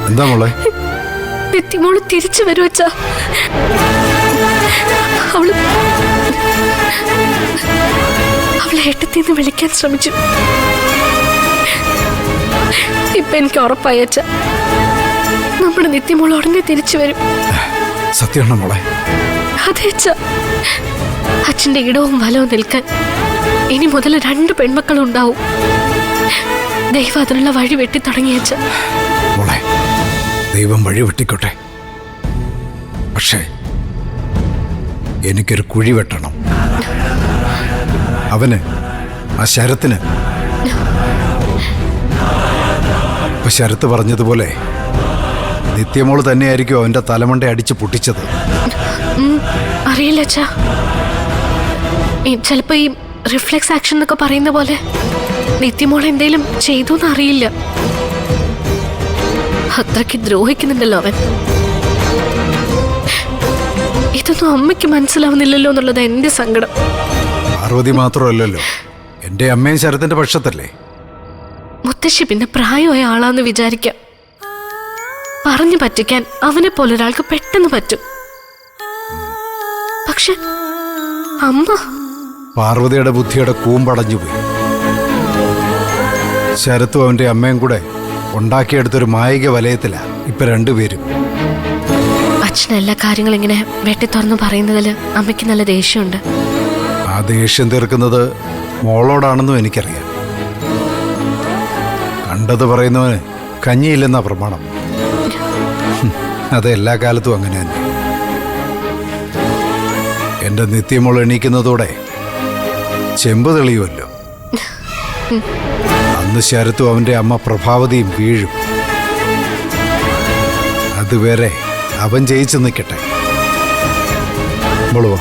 എന്താ മോളെ? നിത്യമോള് തിരിച്ചു വരും അച്ഛാ. അവളെ ഏട്ടത്തിന്ന് വിളിക്കാൻ ശ്രമിച്ചു. ഇപ്പൊ എനിക്ക് ഉറപ്പായി അച്ഛാ, നമ്മുടെ നിത്യമോൾ ഉടനെ തിരിച്ചു വരും. സത്യമാണോ മോളെ? അതെ അച്ഛാ. അച്ഛന്റെ ഇടവും വലവും നിൽക്കാൻ ഇനി മുതൽ 2 പെൺമക്കളും ഉണ്ടാവും. ദൈവം അതിനുള്ള വഴി വെട്ടി തുടങ്ങിയ അച്ഛാ. മോളെ, ദൈവം വഴി വെട്ടിക്കോട്ടെ. പക്ഷേ എനിക്കൊരു കുഴി വെട്ടണം. അവന്, ആ ശരത്തിന്. ഇപ്പൊ ശരത്ത് പറഞ്ഞതുപോലെ നിത്യമോള് തന്നെയായിരിക്കും അവന്റെ തലമണ്ട അടിച്ച് പൊട്ടിച്ചത്. അറിയില്ല അച്ഛാ. ചിലപ്പോ ഈ റിഫ്ലെക്സ് ആക്ഷൻ എന്നൊക്കെ പറയുന്ന പോലെ നിത്യമോൾ എന്തേലും ചെയ്തോന്ന് അറിയില്ല. അത്രയ്ക്ക് ദ്രോഹിക്കുന്നുണ്ടല്ലോ അവൻ. ഇതൊന്നും അമ്മയ്ക്ക് മനസ്സിലാവുന്നില്ലല്ലോ എന്നുള്ളത് എന്റെ സങ്കടം. പാർവതി മാത്രമല്ലല്ലോ, എന്റെ അമ്മയും ശരത്തിന്റെ പക്ഷത്തല്ലേ. മുത്തശ്ശി പിന്നെ പ്രായമായ ആളാന്ന് വിചാരിക്കാം. പറഞ്ഞു പറ്റിക്കാൻ അവനെ പോലൊരാൾക്ക് പെട്ടെന്ന് പറ്റും. പക്ഷെ അമ്മ, പാർവതിയുടെ ബുദ്ധിയുടെ കൂമ്പടഞ്ഞു പോയി. ശരത്തും അവന്റെ അമ്മയും കൂടെ ഉണ്ടാക്കിയെടുത്തൊരു മായിക വലയത്തിലാ ഇപ്പൊ രണ്ടുപേരും. അച്ഛൻ എല്ലാ കാര്യങ്ങളും ഇങ്ങനെ വെട്ടി തുറന്നു പറയുന്നതിൽ അമ്മയ്ക്ക് നല്ല ദേഷ്യമുണ്ട്. ആ ദേഷ്യം തീർക്കുന്നത് മോളോടാണെന്നും എനിക്കറിയാം. കണ്ടത് പറയുന്നവന് കഞ്ഞിയില്ലെന്നാ പ്രമാണം. അത് എല്ലാ കാലത്തും അങ്ങനെ തന്നെ. എന്റെ നിത്യമോൾ എണീക്കുന്നതോടെ ചെമ്പ് തെളിയുമല്ലോ. അന്ന് ശരത്തും അവന്റെ അമ്മ പ്രഭാവതിയും വീഴും. അതുവരെ അവൻ ജയിച്ചു നിൽക്കട്ടെ. മോളുവോ?